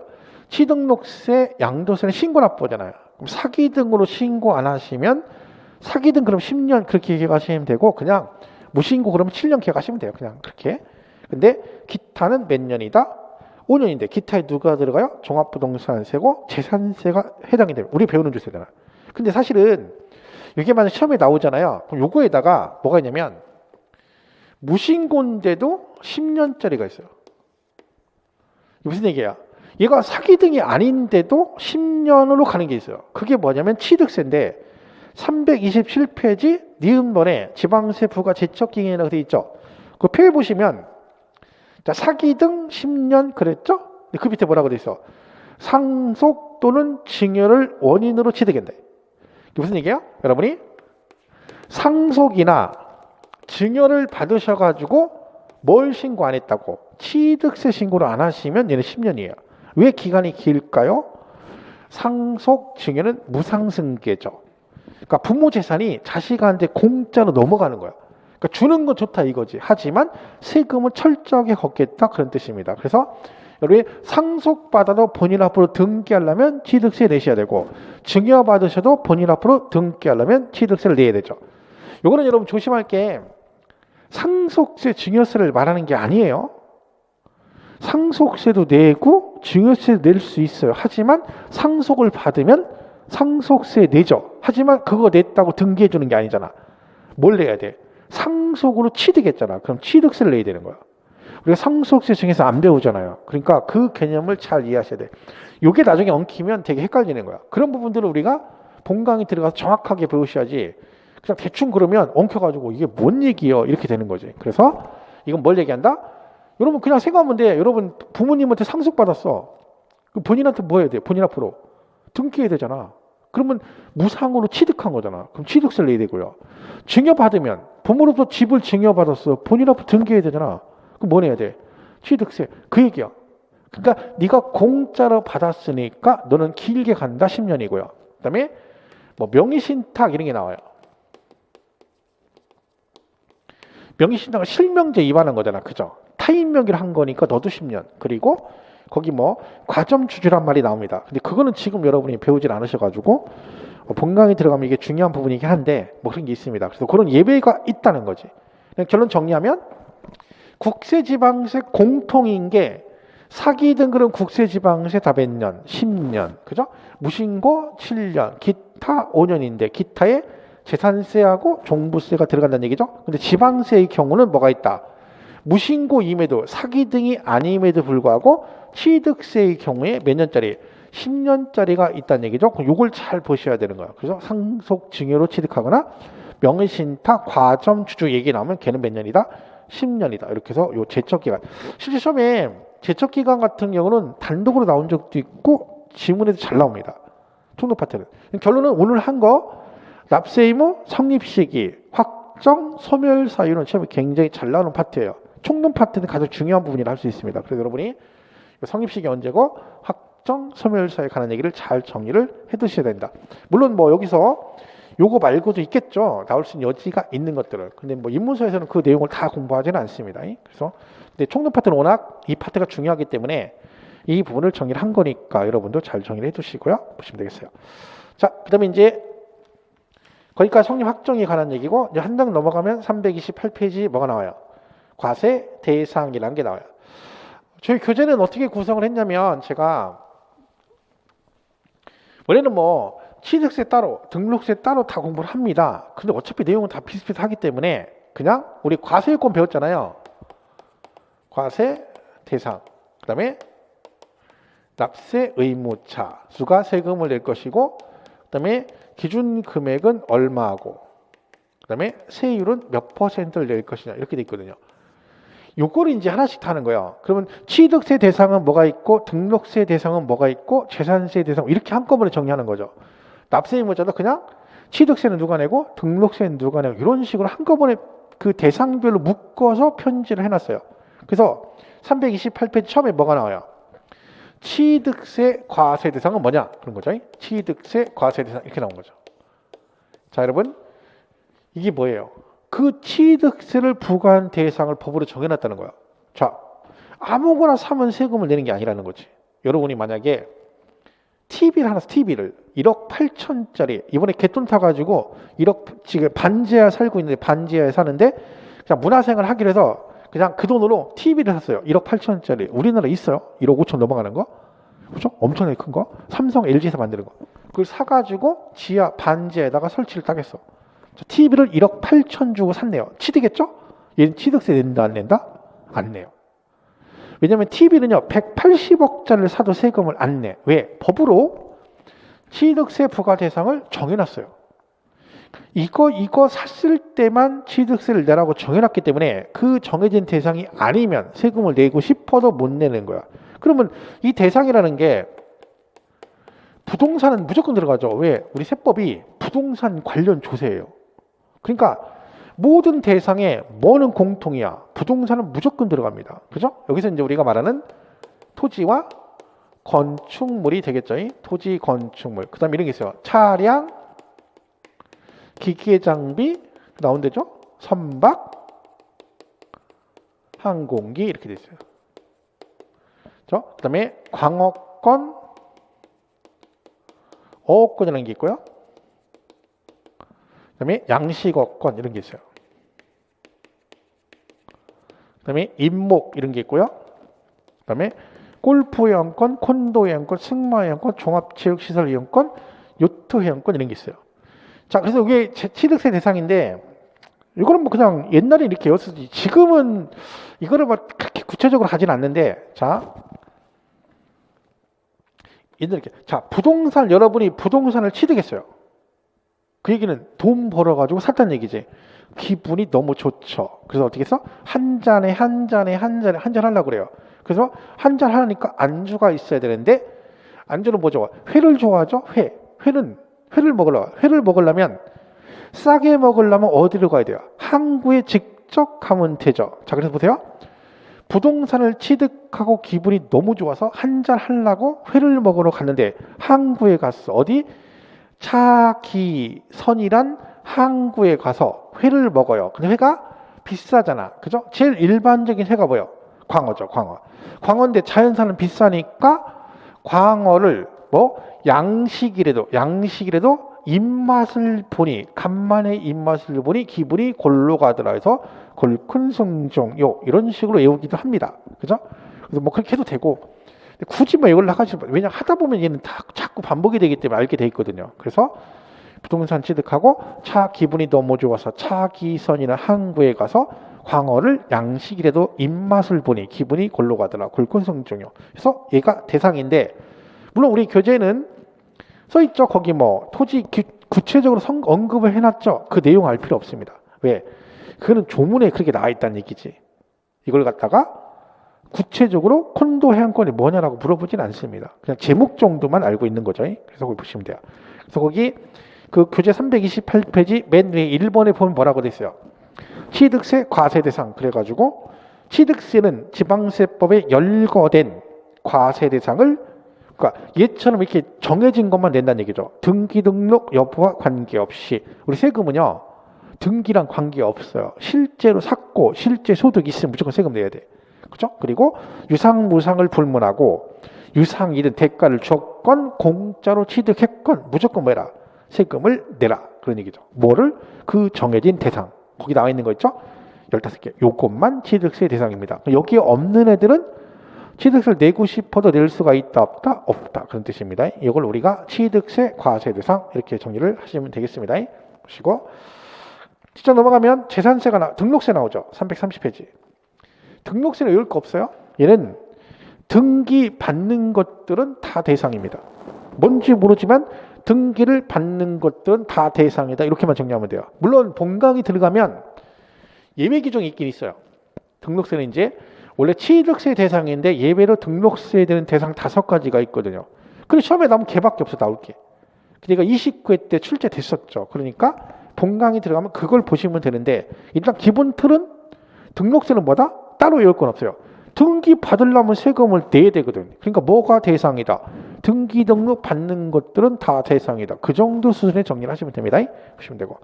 Speaker 1: 취등록세, 양도세는 신고 납부잖아요. 그럼 사기 등으로 신고 안 하시면 사기 등 그럼 10년 그렇게 기억하시면 되고, 그냥 무신고 그러면 7년 기억하시면 돼요. 그냥 그렇게. 근데 기타는 몇 년이다? 5년인데 기타에 누가 들어가요? 종합부동산세고 재산세가 해당이 돼요. 우리 배우는 주세잖아. 근데 사실은 이게 만약 시험에 나오잖아요. 그럼 요거에다가 뭐가 있냐면 무신고인데도 10년짜리가 있어요. 무슨 얘기야? 얘가 사기 등이 아닌데도 10년으로 가는 게 있어요. 그게 뭐냐면 취득세인데 327페이지 니은번에 지방세 부과 제척기간이라고 되어 있죠. 그 표에 보시면 자, 사기 등 10년 그랬죠? 근데 그 밑에 뭐라고 되어 있어? 상속 또는 증여를 원인으로 취득한다. 이게 무슨 얘기예요? 여러분이 상속이나 증여를 받으셔가지고 뭘 신고 안 했다고? 취득세 신고를 안 하시면 얘는 10년이에요. 왜 기간이 길까요? 상속, 증여는 무상승계죠. 그러니까 부모 재산이 자식한테 공짜로 넘어가는 거야. 그러니까 주는 건 좋다 이거지. 하지만 세금을 철저하게 걷겠다 그런 뜻입니다. 그래서 여러분이 상속받아도 본인 앞으로 등기하려면 취득세 내셔야 되고, 증여받으셔도 본인 앞으로 등기하려면 취득세를 내야 되죠. 요거는 여러분 조심할 게 상속세, 증여세를 말하는 게 아니에요. 상속세도 내고 증여세도 낼 수 있어요. 하지만 상속을 받으면 상속세 내죠. 하지만 그거 냈다고 등기해 주는 게 아니잖아. 뭘 내야 돼? 상속으로 취득했잖아. 그럼 취득세를 내야 되는 거야. 우리가 상속세 중에서 안 배우잖아요. 그러니까 그 개념을 잘 이해하셔야 돼. 이게 나중에 엉키면 되게 헷갈리는 거야. 그런 부분들을 우리가 본강에 들어가서 정확하게 배우셔야지, 그냥 대충 그러면 엉켜가지고 이게 뭔 얘기예요? 이렇게 되는 거지. 그래서 이건 뭘 얘기한다? 여러분 그냥 생각하면 돼. 여러분 부모님한테 상속받았어. 그럼 본인한테 뭐 해야 돼? 본인 앞으로 등기해야 되잖아. 그러면 무상으로 취득한 거잖아. 그럼 취득세를 내야 되고요. 증여받으면 부모로부터 집을 증여받았어. 본인 앞으로 등기해야 되잖아. 그럼 뭐 내야 돼? 취득세. 그 얘기야. 그러니까 네가 공짜로 받았으니까 너는 길게 간다. 10년이고요. 그다음에 뭐 명의신탁 이런 게 나와요. 명의신탁은 실명제 위반한 거잖아. 그죠? 타인 명의를 한 거니까 너도 10년. 그리고 거기 뭐 과점주주란 말이 나옵니다. 근데 그거는 지금 여러분이 배우질 않으셔가지고 본강에 들어가면 이게 중요한 부분이긴 한데 뭐 그런 게 있습니다. 그래서 그런 예외가 있다는 거지. 그냥 결론 정리하면 국세지방세 공통인 게 사기 등 그런 국세지방세 다 몇 년? 10년. 그죠? 무신고 7년, 기타 5년인데 기타에 재산세하고 종부세가 들어간다는 얘기죠. 근데 지방세의 경우는 뭐가 있다? 무신고임에도 사기 등이 아님에도 불구하고 취득세의 경우에 몇 년짜리? 10년짜리가 있다는 얘기죠. 그럼 이걸 잘 보셔야 되는 거예요. 그래서 상속 증여로 취득하거나 명의신탁 과점주주 얘기 나오면 걔는 몇 년이다? 10년이다. 이렇게 해서 요 제척기간. 실제 시험에 제척기간 같은 경우는 단독으로 나온 적도 있고 지문에도 잘 나옵니다. 총론 파트는. 결론은 오늘 한 거 납세의무 성립시기 확정 소멸 사유는 시험에 굉장히 잘 나오는 파트예요. 총론 파트는 가장 중요한 부분이라 할 수 있습니다. 그래서 여러분이 성립시기 언제고 확정 소멸사에 관한 얘기를 잘 정리를 해 두셔야 된다. 물론 뭐 여기서 요거 말고도 있겠죠. 나올 수 있는 여지가 있는 것들을. 근데 뭐 입문서에서는 그 내용을 다 공부하지는 않습니다. 그래서 근데 총론 파트는 워낙 이 파트가 중요하기 때문에 이 부분을 정리를 한 거니까 여러분도 잘 정리를 해 두시고요. 보시면 되겠어요. 자, 그다음에 이제 거기까지 성립 확정에 관한 얘기고, 이제 한 장 넘어가면 328페이지 뭐가 나와요? 과세 대상이라는 게 나와요. 저희 교재는 어떻게 구성을 했냐면, 제가 원래는 뭐 취득세 따로, 등록세 따로 다 공부를 합니다. 근데 어차피 내용은 다 비슷비슷하기 때문에 그냥 우리 과세요건 배웠잖아요. 과세 대상, 그 다음에 납세 의무차, 수가 세금을 낼 것이고, 그 다음에 기준 금액은 얼마고, 그 다음에 세율은 몇 퍼센트를 낼 것이냐, 이렇게 돼 있거든요. 요거를 이제 하나씩 타는 거예요. 그러면 취득세 대상은 뭐가 있고, 등록세 대상은 뭐가 있고, 재산세 대상, 이렇게 한꺼번에 정리하는 거죠. 납세 의무자도 그냥 취득세는 누가 내고, 등록세는 누가 내고, 이런 식으로 한꺼번에 그 대상별로 묶어서 편지를 해놨어요. 그래서 328페이지 처음에 뭐가 나와요? 취득세 과세 대상은 뭐냐? 그런 거죠. 취득세 과세 대상 이렇게 나온 거죠. 자, 여러분, 이게 뭐예요? 그 취득세를 부과한 대상을 법으로 정해놨다는 거야. 자, 아무거나 사면 세금을 내는 게 아니라는 거지. 여러분이 만약에 TV를 하나, TV를 1억 8천짜리 이번에 개돈 타가지고 1억 지금 반지하에 살고 있는데 반지하에 사는데 그냥 문화생활 하기로 해서 그냥 그 돈으로 TV를 샀어요. 1억 8천짜리. 우리나라 있어요? 1억 5천 넘어가는 거? 그죠? 엄청나게 큰 거? 삼성, LG에서 만드는 거. 그걸 사가지고 지하 반지에다가 설치를 딱 했어. TV를 1억 8천 주고 샀네요. 취득했죠? 얘는 취득세 낸다, 안 낸다? 안 내요. 왜냐면 TV는요, 180억짜리를 사도 세금을 안 내. 왜? 법으로 취득세 부과 대상을 정해놨어요. 이거 샀을 때만 취득세를 내라고 정해놨기 때문에 그 정해진 대상이 아니면 세금을 내고 싶어도 못 내는 거야. 그러면 이 대상이라는 게 부동산은 무조건 들어가죠. 왜? 우리 세법이 부동산 관련 조세예요. 그러니까 모든 대상에 뭐는 공통이야. 부동산은 무조건 들어갑니다. 그죠? 여기서 이제 우리가 말하는 토지와 건축물이 되겠죠. 토지, 건축물. 그 다음에 이런 게 있어요. 차량, 기계 장비 나온대죠. 선박, 항공기 이렇게 돼 있어요. 그 다음에 광어권, 어업권이라는 게 있고요. 그 다음에 양식어권 이런 게 있어요. 그 다음에 임목 이런 게 있고요. 그 다음에 골프 회원권, 콘도 회원권, 승마 회원권, 종합체육시설 이용권, 요트 회원권 이런 게 있어요. 자, 그래서 이게 취득세 대상인데 이거는 뭐 그냥 옛날에 이렇게 였었지. 지금은 이거를 막 그렇게 구체적으로 하진 않는데, 자, 이렇게 자, 부동산 여러분이 부동산을 취득했어요. 그 얘기는 돈 벌어가지고 샀다는 얘기지. 기분이 너무 좋죠. 그래서 어떻게 했어? 한 잔에 하려고 그래요. 그래서 한 잔 하니까 안주가 있어야 되는데 안주는 뭐죠? 회를 좋아하죠? 회를 먹으려면 싸게 먹으려면 어디로 가야 돼요? 항구에 직접 가면 되죠. 자, 그래서 보세요. 부동산을 취득하고 기분이 너무 좋아서 한 잔 하려고 회를 먹으러 갔는데 항구에 갔어. 어디? 차기선이란 항구에 가서 회를 먹어요. 근데 회가 비싸잖아. 그죠? 제일 일반적인 회가 뭐예요? 광어죠, 광어. 광어인데 자연산은 비싸니까 광어를 뭐 양식이라도 입맛을 보니, 간만에 입맛을 보니 기분이 골로 가더라 해서 골큰성종요 이런 식으로 외우기도 합니다. 그죠? 그래서 뭐 그렇게 해도 되고, 근데 굳이 뭐 이걸 나가지 마. 왜냐 하다 보면 얘는 자꾸 반복이 되기 때문에 알게 돼 있거든요. 그래서 부동산 취득하고 차 기분이 너무 좋아서 차기선이나 항구에 가서 광어를 양식이라도 입맛을 보니 기분이 골로 가더라. 골큰성종요. 그래서 얘가 대상인데, 물론 우리 교재는 써있죠. 거기 뭐 토지 구체적으로 언급을 해놨죠. 그 내용 알 필요 없습니다. 왜? 그거는 조문에 그렇게 나와 있다는 얘기지. 이걸 갖다가 구체적으로 콘도 해안권이 뭐냐라고 물어보진 않습니다. 그냥 제목 정도만 알고 있는 거죠. 그래서 거기 보시면 돼요. 그래서 거기 그 교재 328페이지 맨 위에 1번에 보면 뭐라고 돼 있어요? 취득세 과세 대상. 그래가지고 취득세는 지방세법에 열거된 과세 대상을 그러니까 얘처럼 이렇게 정해진 것만 낸다는 얘기죠. 등기 등록 여부와 관계없이. 우리 세금은요. 등기랑 관계없어요. 실제로 샀고 실제 소득이 있으면 무조건 세금 내야 돼. 그죠? 그리고 유상 무상을 불문하고 유상이든 대가를 주었건 공짜로 취득했건 무조건 뭐해라? 세금을 내라. 그런 얘기죠. 뭐를? 그 정해진 대상. 거기 나와 있는 거 있죠? 15개. 요것만 취득세 대상입니다. 여기에 없는 애들은 취득세를 내고 싶어도 낼 수가 있다 없다? 없다. 그런 뜻입니다. 이걸 우리가 취득세 과세 대상 이렇게 정리를 하시면 되겠습니다. 보시고 진짜 넘어가면 재산세가 등록세 나오죠. 330페이지. 등록세는 외울 거 없어요. 얘는 등기 받는 것들은 다 대상입니다. 뭔지 모르지만 등기를 받는 것들은 다 대상이다. 이렇게만 정리하면 돼요. 물론 본강이 들어가면 예외 규정이 있긴 있어요. 등록세는 이제 원래 취득세 대상인데 예외로 등록세에 되는 대상 5가지가 있거든요. 근데 시험에 나오면 걔밖에 없어 나올 게. 그러니까 29회 때 출제됐었죠. 그러니까 본강이 들어가면 그걸 보시면 되는데 일단 기본 틀은 등록세는 뭐다? 따로 외울 건 없어요. 등기 받으려면 세금을 내야 되거든. 그러니까 뭐가 대상이다? 등기 등록 받는 것들은 다 대상이다. 그 정도 수준의 정리를 하시면 됩니다. 보시면 되고.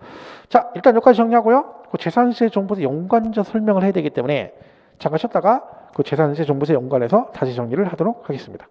Speaker 1: 자, 일단 여기까지 정리하고요. 그 재산세 종부세 연관자 설명을 해야 되기 때문에 잠깐 쉬었다가 그 재산세 종부세 연관해서 다시 정리를 하도록 하겠습니다.